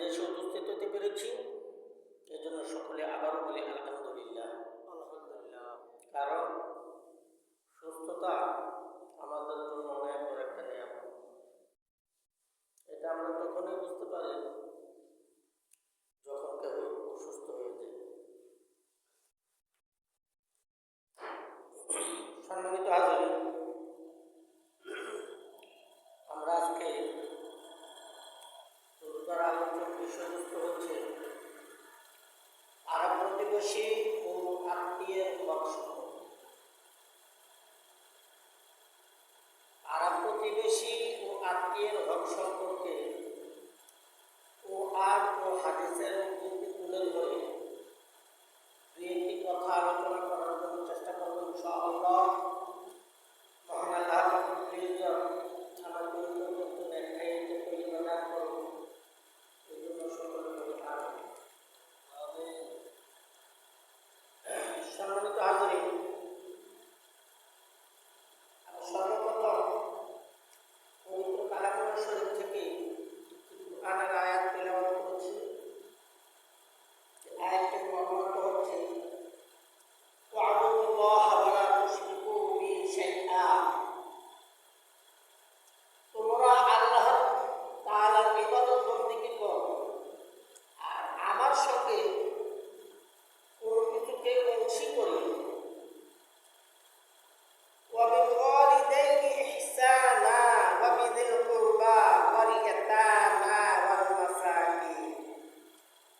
দেশে উপস্থিত হতে পেরেছি, এজন্য সকলে আবারও বলি আলহামদুলিল্লাহ। কারণ সুস্থতা আমাদের জন্য অনেক বড় একটা নিয়ামত। এটা আমরা তখনই বুঝতে পারি যখন কেউ অসুস্থ হয়ে যায়। সম্মানিত হাজির, আমরা আজকে আলোচনার বিষয়বস্তু হচ্ছে আরব প্রতিবেশী ও আত্মীয়ের হক সম্পর্ক। আরব প্রতিবেশী ও আত্মীয়ের হক সম্পর্কে কোরআন ও হাদিসের উদ্ধৃতি তুলে ধরে দুই একটি কথা আলোচনা করার জন্য চেষ্টা করব ইনশাআল্লাহ। মহান আল্লাহ রাব্বুল ইজ্জত আমাদের করতে দেখাই যে পরিমাণ করব, এই জন্য সকলে বলি আমিন। সম্মানিত হাজির, সর্বপ্রথম পবিত্র কালামুল শরীফ থেকে কোরআনের আয়াত তেলাওয়াত করেছি। আয়াতের মর্মার্থ হচ্ছে ওয়া'বুদুল্লাহ ওয়া লা তুশরিকু বিহি শাইআ, তোমরা আল্লাহ তাআলার ইবাদত বন্দেগী করো আর আমার সঙ্গে কোনো কিছুকে অংশী করিও না। وبالوالدين إحسانا وبذي القربى واليتامى والمساكين,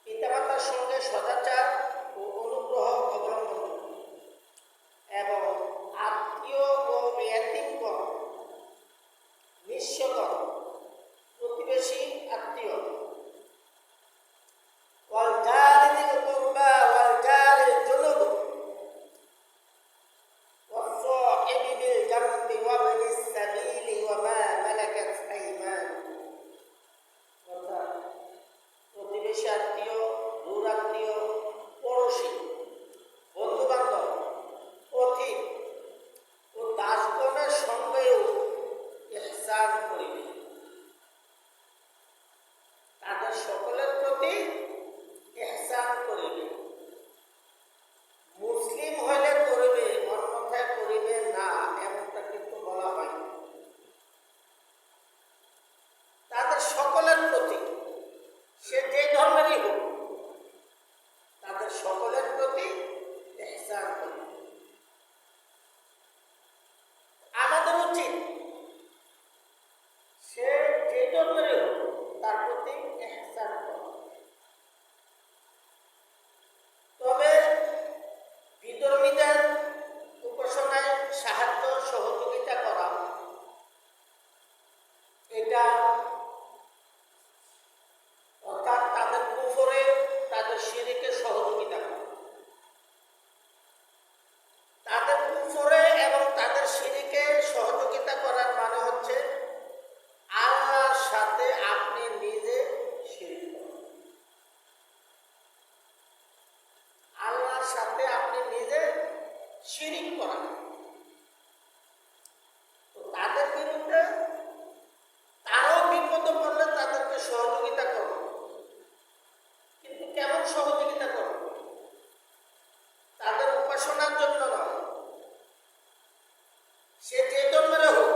পিতামাতার সঙ্গে সদাচার ও অনুগ্রহ অবলম্বন এবং আত্মীয় ও ইয়াতীমগণ, নিঃস্বগণ, প্রতিবেশী আত্মীয়, ওয়াল জারি যিল কুরবা ওয়াল জারিল জুনুব প্রতিবেশী আত্মীয়, দূর আত্মীয়, পড়োশী, বন্ধু বান্ধব, পথিক ও দাসগণের সঙ্গেও ইহসান করিবে। তাদের সকলের প্রতি ইহসান করিবে। মুসলিম হইলে করিবে, অন্যথায় করিবে না, এমনটা কিন্তু বলা হয়। তাদের সকলের প্রতি, সে যে ধর্মেরই হোক, তাদের সকলের প্রতি ইহসান করিবে। আমাদের উচিত সে যে ধর্মেরই হোক তার প্রতি ইহসান করা। তবে বিধর্মীদের উপাসনায় সাহায্য সহযোগিতা করা, এটা অর্থাৎ তাদের কুফরে, তাদের শিরকে সহযোগিতা করা, তাদের কুফরে এবং তাদের শিরকে সহযোগিতা করার মানে হচ্ছে আল্লাহর সাথে আপনি নিজে শিরক করা। আল্লাহর সাথে আপনি নিজে শিরক করা। তো তাদের বিরুদ্ধে, তারও বিপদে পড়লে তাদেরকে সহযোগিতা করো, কিন্তু কেমন সহযোগিতা করো? তাদের উপাসনার জন্য নয়, সে যে ধর্মের হোক।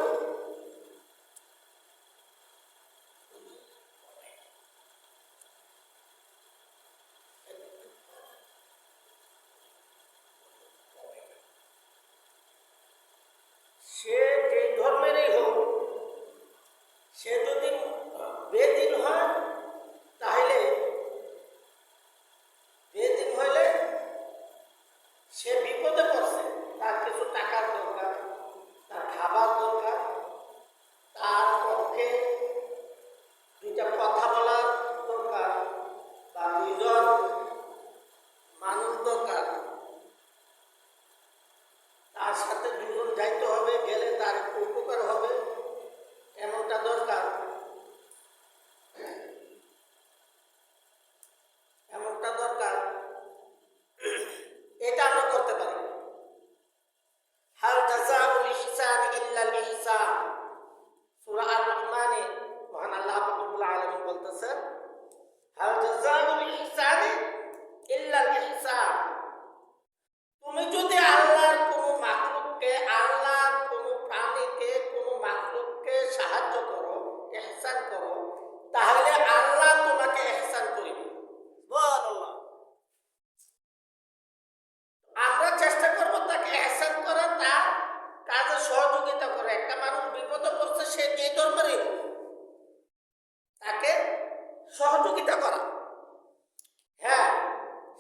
সহযোগিতা করা। হ্যাঁ,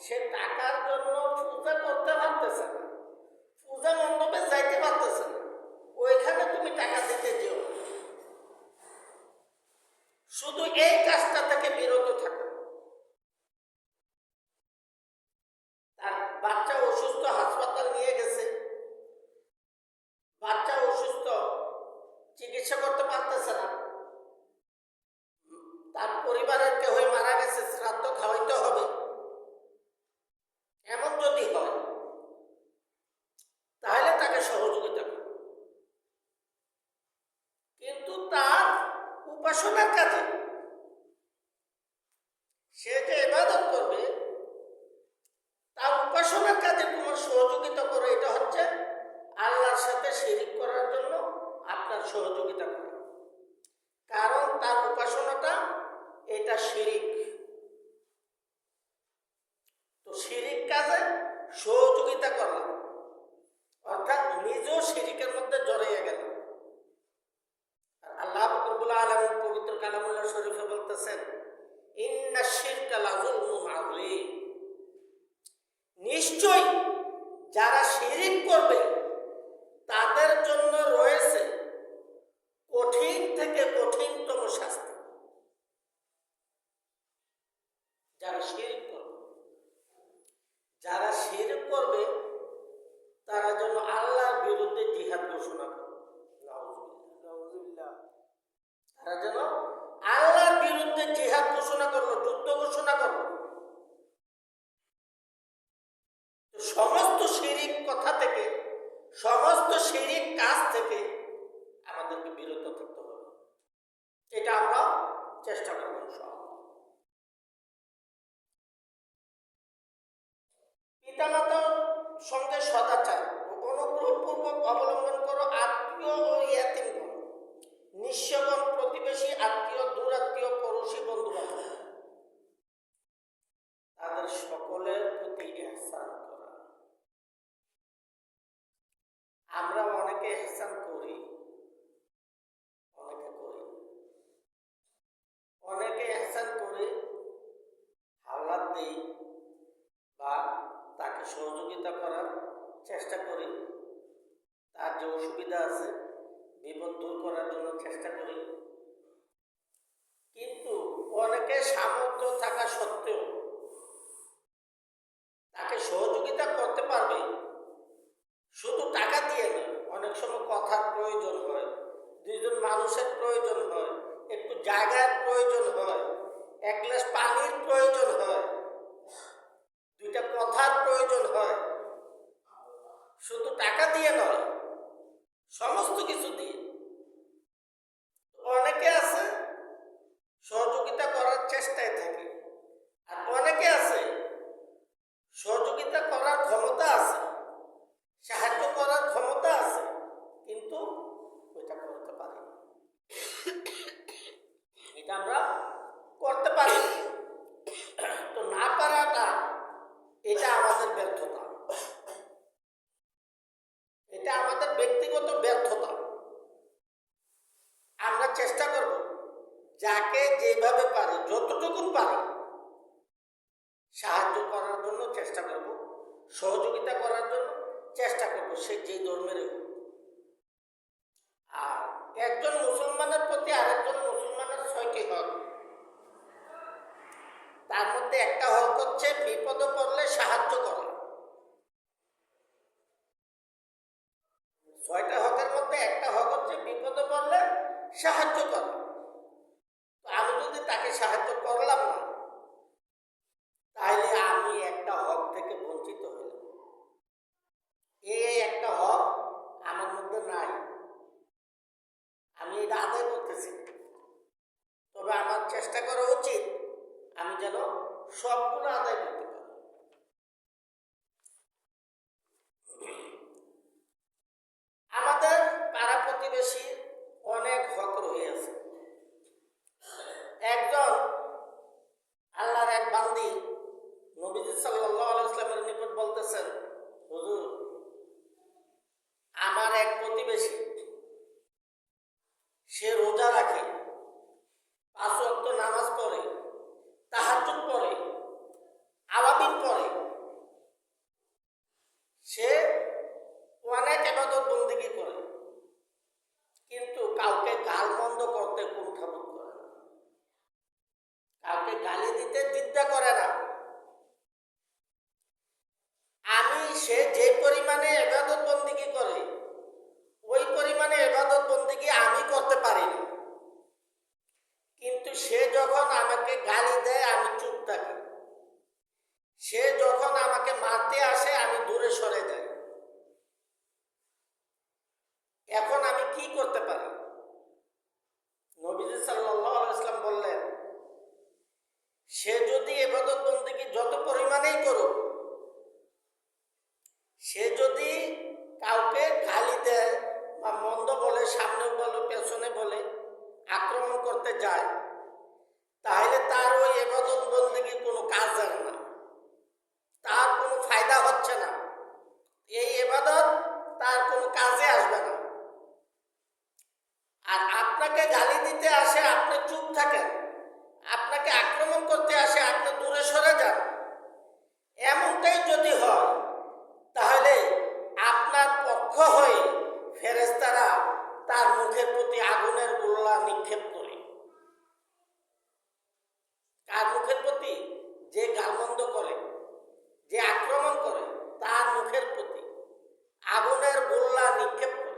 সে টাকার জন্য পূজা করতে পারতেছে না, পূজা মণ্ডপে যাইতে পারতেছে না, ওইখানে তুমি টাকা দিতে যেও। শুধু এই কাজটা থেকে বিরত থাকো। তার বাচ্চা অসুস্থ, হাসপাতাল নিয়ে গেছে, বাচ্চা অসুস্থ, চিকিৎসা করতে পারতেছে না, তার পরিবারের কেউ মারা গেছে, শ্রাদ্ধ খাওয়াইতে হবে, এমন যদি হয় তাহলে তাকে সহযোগিতা করো। কিন্তু তার উপাসনার কাজে, সে যে ইবাদত করবে, তার উপাসনার কাজে তোমার সহযোগিতা করো। এটা হচ্ছে আল্লাহর সাথে শিরিক করার জন্য আপনার সহযোগিতা করে। কারণ তার উপাসনাটা এটা শিরিক। তো শিরিক কাজে সহযোগিতা করলাম, অর্থাৎ নিজেও শিরিকের মধ্যে জড়িয়ে গেল। আল্লাহ রাব্বুল আলামিন পবিত্র কালামুল্লাহ শরীফে বলতেছেন, ইন্না শিরকা লাযুলমুন আযীম, নিশ্চয়ই যারা শিরিক করবে তাদের জন্য রয়েছে কঠিন থেকে কঠিনতম শাস্তি। যারা শিরিক করবে, যারা শিরিক করবে তারা যেন আল্লাহর বিরুদ্ধে জিহাদ ঘোষণা করে। তারা যেন আল্লাহর বিরুদ্ধে জিহাদ ঘোষণা করলো, যুদ্ধ ঘোষণা করলো। সমস্ত শিরিক কথা থেকে, সমস্ত শিরিক কাজ থেকে আমাদেরকে বিরত থাকতে হবে। এটা আমরা চেষ্টা করব। পিতামাতার সঙ্গে সদাচার ও অনুগ্রহপূর্বক অবলম্বন করো। আত্মীয় ও ইয়াতীমগণ, নিঃস্বগণ, প্রতিবেশী, আত্মীয়, দূরাত্মীয়, পড়োশী, বন্ধু বান্ধব, তাদের সকলের প্রতি ইহসান করা। আমরা অনেকে ইহসান করি, অনেকে করি। অনেকে ইহসান করে হাওলাত দেই বা তাকে সহযোগিতা করার চেষ্টা করি, তার যে অসুবিধা আছে বিপদ দূর করার জন্য চেষ্টা করি। কিন্তু অনেকে সামর্থ্য থাকা সত্ত্বেও তাকে সহযোগিতা করতে পারবে শুধু টাকা দিয়ে নয়। অনেক সময় কথার প্রয়োজন হয়, দুইজন মানুষের প্রয়োজন হয়, একটু জায়গার প্রয়োজন হয়, এক গ্লাস পানির প্রয়োজন হয়, দুইটা কথার প্রয়োজন হয়। শুধু টাকা দিয়ে নয়, সমস্ত কিছু দিয়ে। অনেকে আছে সহযোগিতা করার চেষ্টায় থাকে, আর অনেকে আছে সহযোগিতা করার ক্ষমতা আছে, সাহায্য করার ক্ষমতা আছে, কিন্তু ওইটা করতে পারি। এটা আমরা করতে পারি। তো না পারাটা এটা আমাদের ব্যর্থতা, এটা আমাদের ব্যক্তিগত ব্যর্থতা। আমরা চেষ্টা করব যাকে যেভাবে পারি, যতটুকু পারি সাহায্য করার জন্য চেষ্টা করব, সহযোগিতা করার জন্য চেষ্টা করব, সে যে ধর্মের হোক। আর একজন মুসলমানের প্রতি আরেকজন মুসলমানের 6টি হক। তার মধ্যে একটা হক হচ্ছে বিপদে পড়লে সাহায্য করা। 6টা হকের মধ্যে একটা হক হচ্ছে বিপদে পড়লে সাহায্য করা। তো আমি যদি তাকে সাহায্য করলাম না, তাহলে আমি একটা হক থেকে বঞ্চিত হইলাম। এই একটা হক আমার মধ্যে নাই, আমি এটা আদায় করতেছি। তবে আমার চেষ্টা করা উচিত আমি যেন সবগুলো আদায় করতে পারি। আমাদের পাড়া প্রতিবেশী অনেক হক রয়েছে। একজন আল্লাহর এক বান্দি নবীজি সাল্লাল্লাহু আলাইহি ওয়াসাল্লামের নিকট বলতেছেন, হুজুর, আমার এক প্রতিবেশী, সে রোজা রাখে, 5 ওয়াক্ত নামাজ পড়ে, দ্বিধা করে না। সে যে পরিমাণে ইবাদত বন্দেগী করে ওই পরিমাণে ইবাদত বন্দেগী আমি করতে পারি না, কিন্তু সে যখন আমাকে গালি দেয় আমি চুপ থাকি, সে যখন আমাকে মারতে আসে আমি দূরে সরে যাই। এখন আমি কি করতে পারি? নবীজি সাল্লাল্লাহু আলাইহি ওয়াসাল্লাম বললেন, সে যদি ইবাদত বন্দেগী যত পরিমাণেই করুক, সে যদি কাউকে গালি দেয় বা মন্দ বলে, সামনে বলে পেছনে বলে, আক্রমণ করতে যায়, তাহলে তার ওই ইবাদত বন্দেগী কোনো কাজের না, তার কোনো ফায়দা হচ্ছে না, এই ইবাদত তার কোনো কাজে আসবে না। আর আপনাকে গালি দিতে আসে আপনি চুপ থাকেন, আপনাকে আক্রমণ করতে আসে আপনি দূরে সরে যান, এমনটাই যদি হয় তাহলে আপনার পক্ষ হয়ে ফেরেশতারা তার মুখের প্রতি আগুনের গোলা নিক্ষেপ করে। কার মুখের প্রতি? যে গালমন্দ করে, যে আক্রমণ করে, তার মুখের প্রতি আগুনের গোলা নিক্ষেপ করে।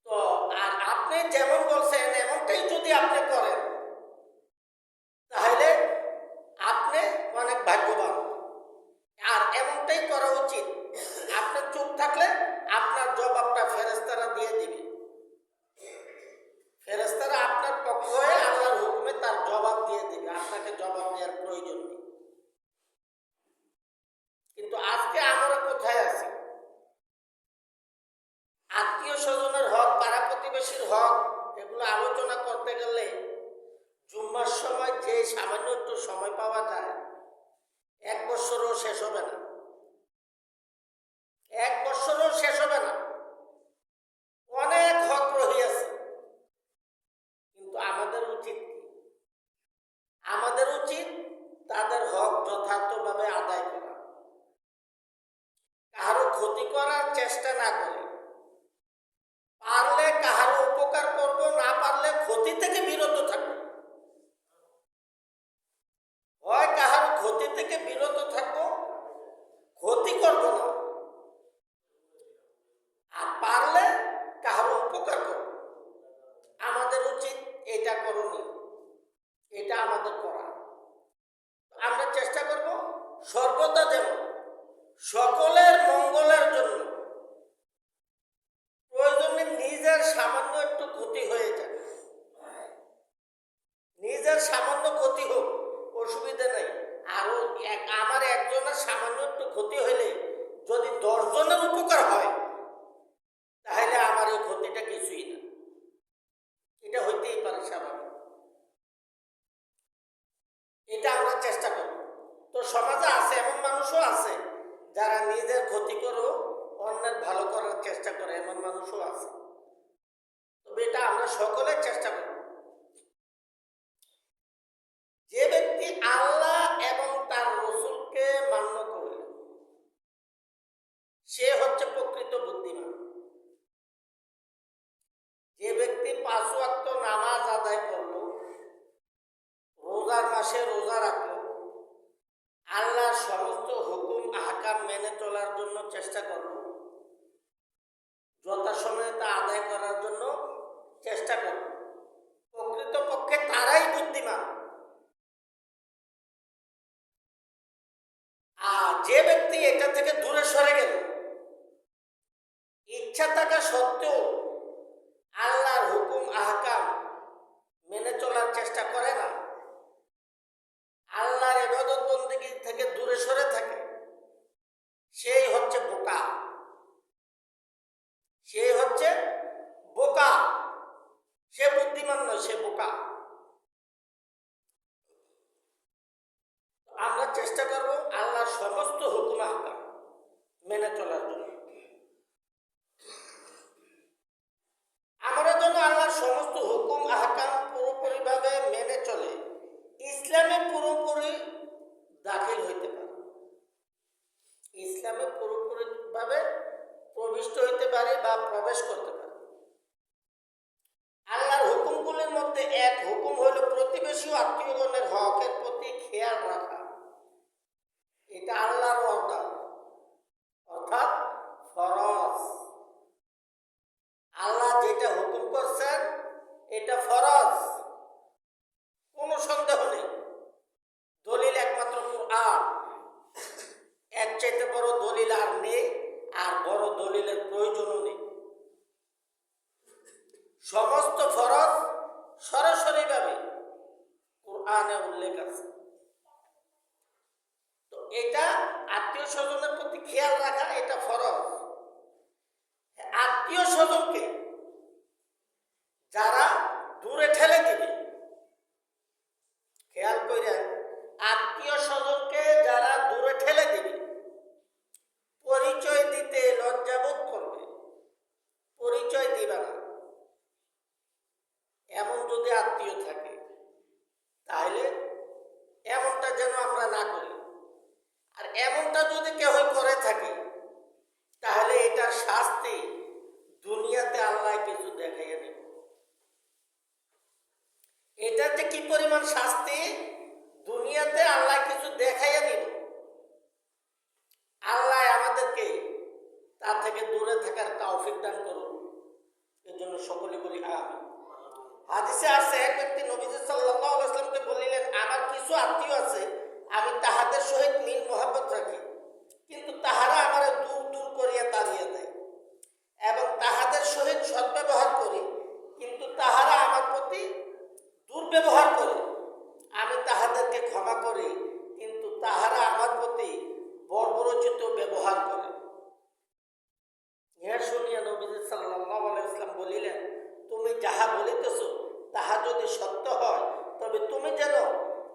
তো আর আপনি যেমন বলছেন এমনটাই যদি আপনি করেন তাহলে আপনি অনেক ভাগ্যবান। আর এমনটাই করা উচিত। আপনি চুপ থাকলে আপনার জবাবটা ফেরেশতারা দিয়ে দিবে। ফেরেশতারা আপনার পক্ষ হয়ে আল্লাহর হুকুমে তার জবাব দিয়ে দিবে, আপনাকে জবাব দেওয়ার প্রয়োজন নেই। কিন্তু আজকে আমরা কোথায় আছি? আত্মীয় স্বজনের হক, পাড়া প্রতিবেশীর হক, এগুলো আলোচনা করতে গেলে জুম্মার সময় যে সামান্য একটু সময় পাওয়া যায়, 1 বছরও শেষ হবে না, 1 বছরও শেষ হবে না। অনেক হক রহিয়াছে, কিন্তু আমাদের উচিত কি? আমাদের উচিত তাদের হক যথার্থভাবে আদায় করা, কারো ক্ষতি করার চেষ্টা না করে, পারলে কাহারও উপকার করব, না পারলে ক্ষতি থেকে বিরত থাকবো। হয় কাহারও ক্ষতি থেকে বিরত থাকবো, ক্ষতি করব না, আর পারলে কাহারও উপকার করব। আমাদের উচিত এটা করণীয়, এটা আমাদের করা। আমরা চেষ্টা করব সর্বদা যেন সকলের মঙ্গলের জন্য, প্রয়োজনে নিজের সামান্য একটু ক্ষতি হয়ে যায়, নিজের সামান্য ক্ষতি হোক, অসুবিধা নেই। আরো আমার একজনের সামান্য একটু ক্ষতি হইলে যদি 10 জনের উপকার হয় তাহলে আমার এই ক্ষতিটা কিছুই না। এটা হইতেই পারে স্বাভাবিক, এটা আমরা চেষ্টা করব। তো সমাজে আছে, এমন মানুষও আছে যারা নিজের ক্ষতি করেও অন্যের ভালো করার চেষ্টা করে, এমন মানুষও আছে। তবে এটা আমরা সকলে চেষ্টা করব। যে ব্যক্তি আল্লাহ এবং তার রাসূলকে মান্য করল সে হচ্ছে প্রকৃত বুদ্ধিমান। যে ব্যক্তি 5 ওয়াক্ত নামাজ আদায় করলো, রোজার মাসে রোজা রাখলো, আল্লাহর সমস্ত হুকুম আহকাম মেনে চলার জন্য চেষ্টা করলো, যথাসময়ে তা আদায় করার জন্য চেষ্টা করলো, প্রকৃতপক্ষে তারাই বুদ্ধিমান। আর যে ব্যক্তি এটা থেকে দূরে সরে গেল, ইচ্ছা থাকা সত্ত্বেও আল্লাহর হুকুম আহকাম মেনে চলার চেষ্টা করে না, আল্লাহর ইবাদত বন্দেগী থেকে দূরে সরে থাকে, সেই হচ্ছে বোকা। সে হচ্ছে বোকা, সে বুদ্ধিমান নয়, সে বোকা। আমরা চেষ্টা করব আল্লাহর সমস্ত হুকুম আহকাম মেনে চলার জন্য। আমরা যেন আল্লাহর সমস্ত হুকুম আহকাম পুরোপুরিভাবে মেনে চলে ইসলামে পুরোপুরি দাখিল হইতে পারে, ইসলামে পুরোপুরিভাবে প্রবিষ্ট হইতে পারে বা প্রবেশ করতে পারে। আল্লাহর হুকুমগুলির মধ্যে এক হুকুম হলো প্রতিবেশী আত্মীয়গণের হকের প্রতি খেয়াল রাখা, এটা আল্লাহর অর্ডার, অর্থাৎ ফরজ। আল্লাহ যেটা হুকুম করছেন এটা ফরজ, কোনো সন্দেহ নেই। দলিল একমাত্র কুরআন, এর চাইতে বড় দলিল আর নেই, আর বড় দলিলের প্রয়োজনও নেই। সমস্ত ফরজ সরাসরিভাবে কুরআনে উল্লেখ আছে। তো এটা আত্মীয় স্বজনের প্রতি খেয়াল রাখা, এটা ফরজ। আত্মীয় স্বজনকে যারা দূরে ঠেলে দিবে, খেয়াল করেন, আত্মীয় স্বজনকে যারা দূরে ঠেলে দিবে, পরিচয় দিতে লজ্জাবোধ করবে, পরিচয় দিবে না, এমন যদি আত্মীয় থাকে, তাহলে এমনটা যেন আমরা না করি। আর এমনটা যদি কেউ করে থাকে, তাহলে এটার শাস্তি দুনিয়াতে আল্লাহ কিছু দেখাইয়া নেব। এটা যে কি পরিমাণ শাস্তি, দুনিয়াতে আল্লাহ কিছু দেখাইয়া নিব। আল্লাহ আমাদেরকে তার থেকে দূরে থাকার তৌফিক দান করুন। এর জন্য সকলে বলি আমিন। হাদিসে আছে, এক ব্যক্তি নবীজি সাল্লাল্লাহু আলাইহি ওয়াসাল্লামকে বললেন, আমার কিছু আত্মীয় আছে, আমি তাহাদের সহিত মিল মহব্বত রাখি, কিন্তু তাহারা আমার দূর দূর করিয়া তাড়িয়ে দেয়, এবং তাহাদের সহিত সদ্ব্যবহার করি, কিন্তু তাহারা আমার প্রতি দুর্ব্যবহার করে। আমি তাহাদেরকে ক্ষমা করি, কিন্তু তাহারা আমার প্রতি বর্বরোচিত ব্যবহার করে। ইহা শুনিয়া নবীজি সাল্লাল্লাহু আলাইহি ওয়াসাল্লাম বলিলেন, তুমি যাহা বলিতেছ তাহা যদি সত্য হয়, তবে তুমি যেন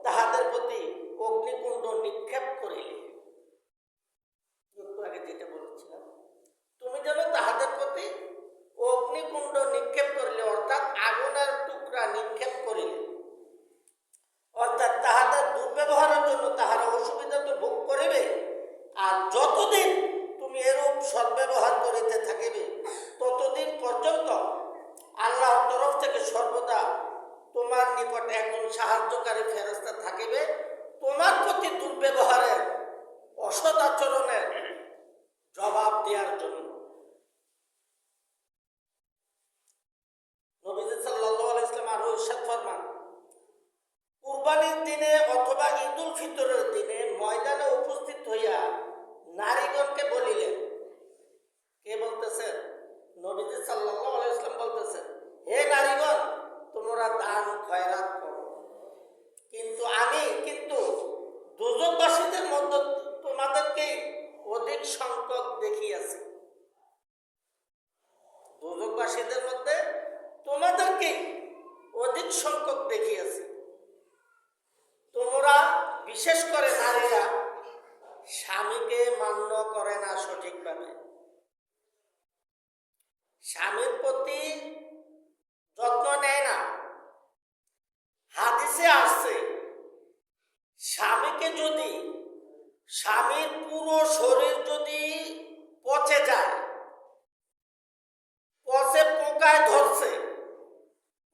তাহাদের প্রতি অগ্নিকুণ্ড নিক্ষেপ করিলে। একটু আগে যেটা বলেছিলাম, তুমি যেন তাহাদের প্রতি অগ্নিকুণ্ড নিক্ষেপ করিলে, অর্থাৎ আগুনের টুকরা নিক্ষেপ করিলে, অর্থাৎ তাহাদের দুর্ব্যবহারের জন্য তাহারা অসুবিধা তো ভোগ করিবে। আর যতদিন তুমি এরূপ সদ্ব্যবহার করিতে থাকিবে, ততদিন পর্যন্ত আল্লাহর তরফ থেকে সর্বদা তোমার নিকট একজন সাহায্যকারী ফেরেশতা থাকিবে, তোমার প্রতি দুর্ব্যবহারের, অসৎ আচরণের জবাব দেওয়ার জন্য। নবীজি সাল্লাল্লাহু আলাইহি ওয়াসাল্লাম আরো ইরশাদ ফরমান, কুরবানির দিনে অথবা ঈদুল ফিতরের দিনে ময়দানে উপস্থিত হইয়া নারীগণকে বলিলেন, কে বলতেছেন? নবীজি সাল্লাল্লাহু আলাইহি ওয়াসাল্লাম বলতেছেন, হে নারীগণ, তোমরা দান খয়রাত করো, কিন্তু দুজকবাসীদের মধ্যে তোমাদেরকে অধিক সংখ্যক দেখিয়াছি। দুজকবাসীদের মধ্যে তোমাদেরকে অধিক সংখ্যক দেখিয়াছি। তোমরা বিশেষ করে নারীরা স্বামীকে মান্য করে না সঠিকভাবে, স্বামীর প্রতি যত্ন নেয় না। হাদিসে আসছে, স্বামীর পুরো শরীর যদি পচে যায়, পচে পোকায় ধরছে,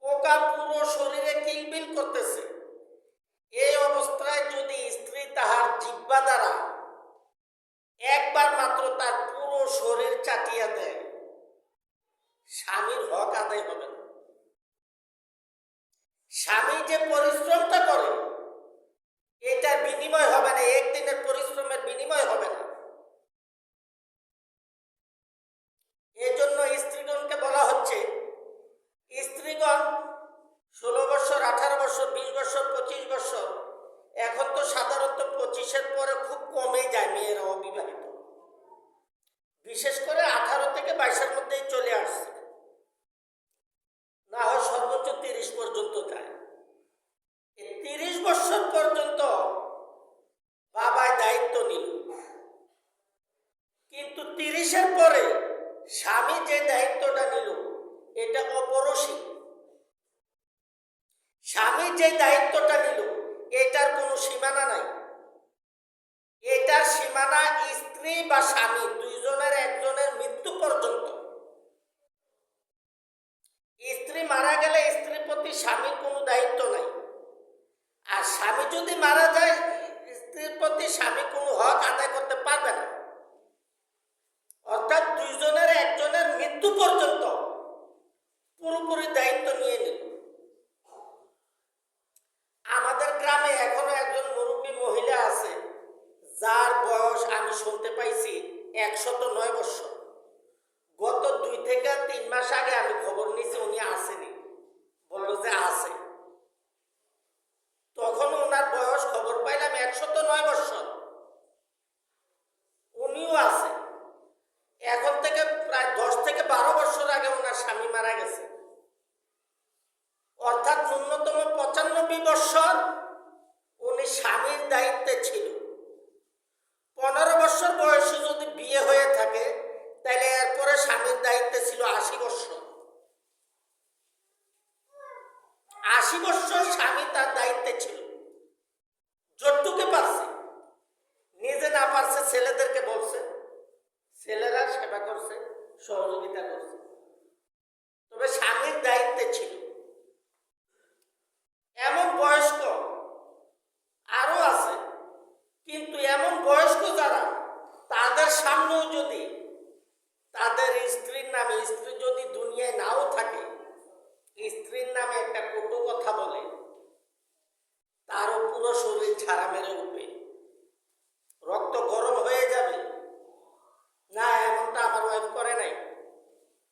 পোকা পুরো শরীরে কিলবিল করতেছে, এই অবস্থায় যদি স্ত্রী তাহার জিহ্বা দ্বারা একবার মাত্র তার পুরো শরীর চাটিয়া দেয়, স্বামীর হক আদায় হবে না। স্বামী যে পরিশ্রমটা করে, এটার বিনিময় হবে না, একদিনের পরিশ্রমের বিনিময় হবে না। এজন্য স্ত্রীগণকে বলা হচ্ছে, স্ত্রীগণ 16 বছর, 18 বছর, 20 বছর, 25 বছর, এখন তো সাধারণত 25-এর পরে খুব কমে যায় মেয়েরা অবিবাহিত, বিশেষ করে 18 থেকে 22-এর মধ্যেই চলে আসছে, না হয় সর্বোচ্চ 30 পর্যন্ত যায়। 30 বছর পর্যন্ত বাবায় দায়িত্ব নিল, কিন্তু 30-এর পরে স্বামী যে দায়িত্বটা নিল এটা অপরসীম। স্বামী যে দায়িত্বটা নিল এটার কোনো সীমানা নাই। এটার সীমানা স্ত্রী বা স্বামী দুইজনের একজনের মৃত্যু পর্যন্ত। স্ত্রী মারা গেলে স্ত্রীর প্রতি স্বামীর কোনো দায়িত্ব নাই, যদি মারা যায়, স্ত্রীর প্রতি স্বামী কোনো হক আদায় করতে পারবে না। অর্থাৎ দুইজনের একজনের মৃত্যু পর্যন্ত পুরোপুরি দায়িত্ব নিয়ে নিল। আমাদের গ্রামে এখনো একজন মুরব্বী মহিলা আছে, যার বয়স আমি শুনতে পাইছি 109 বছর। গত 2 থেকে 3 মাস আগে আমি খবর নিয়েছি উনি আসেনি, বলল যে আছে। তখন ওনার বয়স খবর পাইলাম 109 বছর, উনিও আছে। এখন থেকে প্রায় 10 থেকে 12 বছর আগে ওনার স্বামী মারা গেছে। অর্থাৎ ন্যূনতম 95 বছর উনি স্বামীর দায়িত্বে ছিল। 15 বছর বয়সে যদি বিয়ে হয়ে থাকে, তাহলে এরপরে স্বামীর দায়িত্বে ছিল 80 বছর। 80 বছর স্বামী তার দায়িত্বে ছিল। যতটুকু পারছে, নিজে না পারছে ছেলেদেরকে বলছে, ছেলেরা সেবা করছে, সহযোগিতা করছে, তবে স্বামীর দায়িত্বে ছিল। এমন বয়স্ক আরো আছে, কিন্তু এমন বয়স্ক যারা, তাদের সামনেও যদি তাদের স্ত্রীর নামে, স্ত্রী যদি দুনিয়ায় নাও থাকে, স্ত্রীর নামে একটা কটু কথা বলে, তারও পুরো শরীর ছাড়া মেরে উঠবে, রক্ত গরম হয়ে যাবে। না, এমনটা আমার ওয়াইফ করে নাই,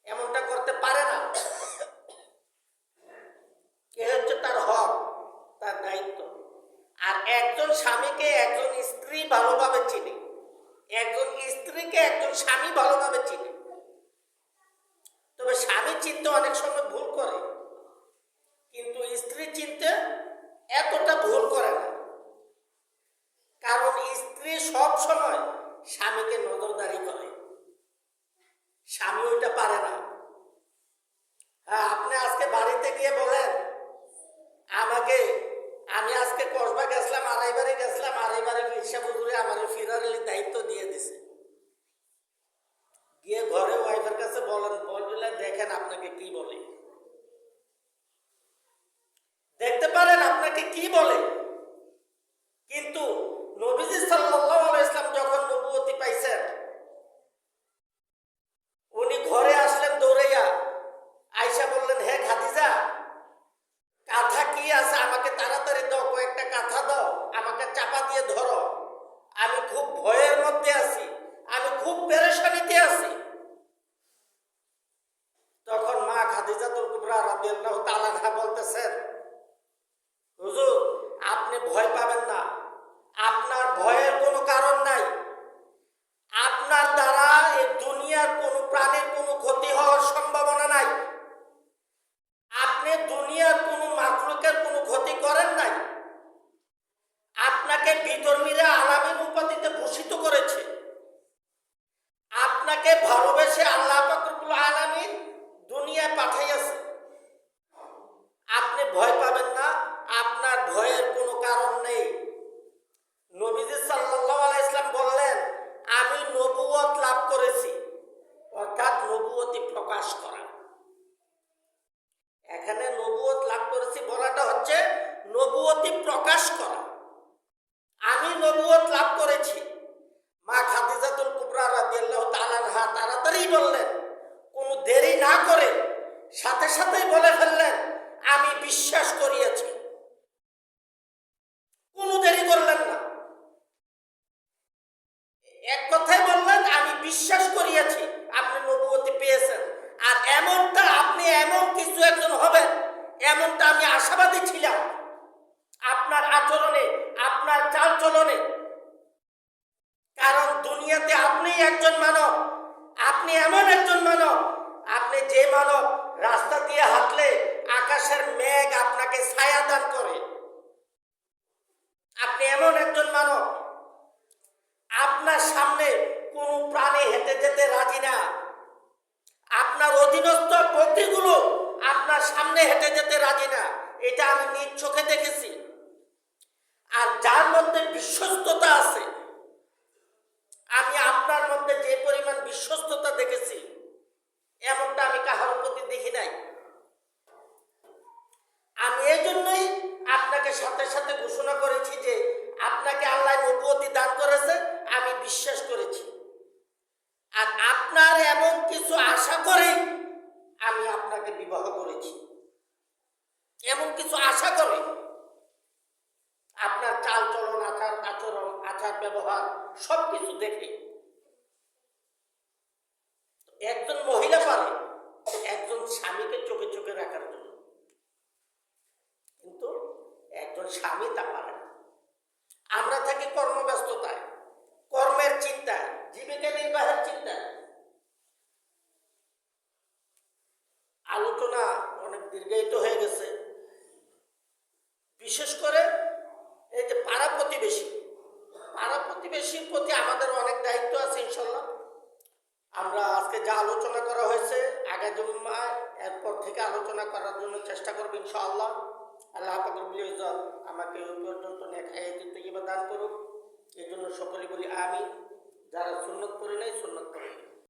এমনটা করতে পারে না। এ হচ্ছে তার হক, তার দায়িত্ব। আর একজন স্বামীকে একজন স্ত্রী ভালোভাবে চিনে, একজন স্ত্রীকে একজন স্বামী ভালোভাবে চিনে। তবে স্বামী চিনতে অনেক সময় ভুল করে, কিন্তু স্ত্রী চিনতে এতটা ভুল করে না। কারণ স্ত্রী সব সময় স্বামীকে নজরদারি করে, স্বামী ওইটা পারে না। হ্যাঁ, আপনি আজকে বাড়িতে গিয়ে বলেন আমাকে, আমি আজকে কসবা গেছিলাম, আড়াইবারে গেছিলাম, আড়াইবারে রিক্সা বুঝুরে আমার ফিরারের দায়িত্ব দিয়ে দিছে। গিয়ে ঘরে ওয়াইফের কাছে বলেন, বললে দেখেন আপনাকে কি বলে, দেখতে পারেন আপনাকে কি বলে। কিন্তু নবীজি সাল্লাল্লাহু আলাইহি ওয়াসাল্লাম যখন নবুয়তি পাইছেন, উনি ঘরে আসলেন দৌড়াইয়া, আয়েশা বললেন, হে খাদিজা, কাঁথা কি আছে আমাকে তাড়াতাড়ি দাও, কয়েকটা কাঁথা দাও, আমাকে চাপা দিয়ে ধরো, আমি খুব ভয়ের মধ্যে আছি, আমি খুব পেরেশানিতে আছি। তখন মা খাদিজাতুল কুবরা রাদিয়াল্লাহু তাআলা আনহা বলতেছেন, হুজুর আপনি ভয় পাবেন না, আপনার ভয়ের কোনো কারণ নাই। আপনার দ্বারা এই দুনিয়ার কোনো প্রাণীর কোনো ক্ষতি হওয়ার সম্ভাবনা নাই। আপনি দুনিয়ার কোনো মাখলুকের কোনো ক্ষতি করেন নাই। আপনাকে বিধর্মীরা আলামিন উপাধিতে ভূষিত করেছে। আপনাকে ভালোবেসে আল্লাহ পাক রব্বুল আলামিন দুনিয়ায় পাঠাইয়াছে। আপনি ভয় পাবেন না, আপনার ভয়ের কোনো কারণ নেই। নবীজি সাল্লাল্লাহু আলাইহি ওয়াসাল্লাম বললেন, আমি নবুয়ত লাভ করেছি, অর্থাৎ নবুয়তি প্রকাশ করা। এখানে নবুয়ত লাভ করেছি বলাটা হচ্ছে নবুয়তি প্রকাশ করা। আমি নবুয়ত লাভ করেছি। মা খাদিজাতুল কুবরা রাদিয়াল্লাহু তাআলা আনহা তাড়াতাড়ি বললেন, কোনো দেরি না করে সাথে সাথেই বলে ফেললেন, আমি বিশ্বাস করিয়াছি। কোনো দেরি করলেন না, এক কথাই বললেন, আমি বিশ্বাস করিয়াছি আপনি নবুয়তি পেয়েছেন। আর এমনটা আপনি এমন কিছু একজন হবেন, এমনটা আমি আশাবাদী ছিলাম আপনার আচরণে, আপনার চালচলনে। কারণ দুনিয়াতে আপনিই একজন মানব, আপনি এমন একজন মানব, আপনি যে মানব রাস্তা দিয়ে হাঁটলে আকাশের মেঘ আপনাকে ছায়া দান করে। আপনি এমন একজন মানব, আপনার সামনে কোনো প্রাণী হেঁটে যেতে রাজি না। আপনার অধীনস্থ ব্যক্তিগুলো আপনার সামনে হেঁটে যেতে রাজি না, এটা আমি নিজ চোখে দেখেছি। আর যার মধ্যে বিশ্বস্ততা আছে, আমি আপনার মধ্যে যে পরিমাণ বিশ্বস্ততা দেখেছি, এমনটা আমি কাহার প্রতি দেখি নাই। আমি এই জন্যই আপনার সাথে ঘোষণা করেছি যে আপনাকে আল্লাহ নবুয়তি দান করেছে, আমি বিশ্বাস করেছি। আর আপনার এমন কিছু আশা করে আমি আপনাকে বিবাহ করেছি, এমন কিছু আশা করে, আপনার চাল চলন, আচার আচরণ, আচার ব্যবহার সবকিছু দেখে। একজন মহিলা পারে একজন স্বামীকে চোখে চোখে রাখার জন্য, কিন্তু একজন স্বামী তা পারে না। আমরা থাকি কর্মব্যস্ততায়, কর্মের চিন্তায়, জীবিকা নির্বাহের চিন্তায়। আলোচনা অনেক দীর্ঘায়িত হয়ে গেছে। বিশেষ করে এই যে পাড়া প্রতিবেশীর প্রতি আমাদের অনেক দায়িত্ব আছে ইনশাল্লাহ। আমরা আজকে যা আলোচনা করা হয়েছে আগামী জুম্মায় এরপর থেকে আলোচনা করার জন্য চেষ্টা করবো ইনশাআল্লাহ। আল্লাহ পাক রব্বুল ইজ্জত আমাকে ওই পর্যন্ত নেক হায়াতুত তাইয়্যিবা দান করুক। এই জন্য সকলে বলি আমিন। যারা সুন্নত পড়ে নাই সুন্নত পড়ে।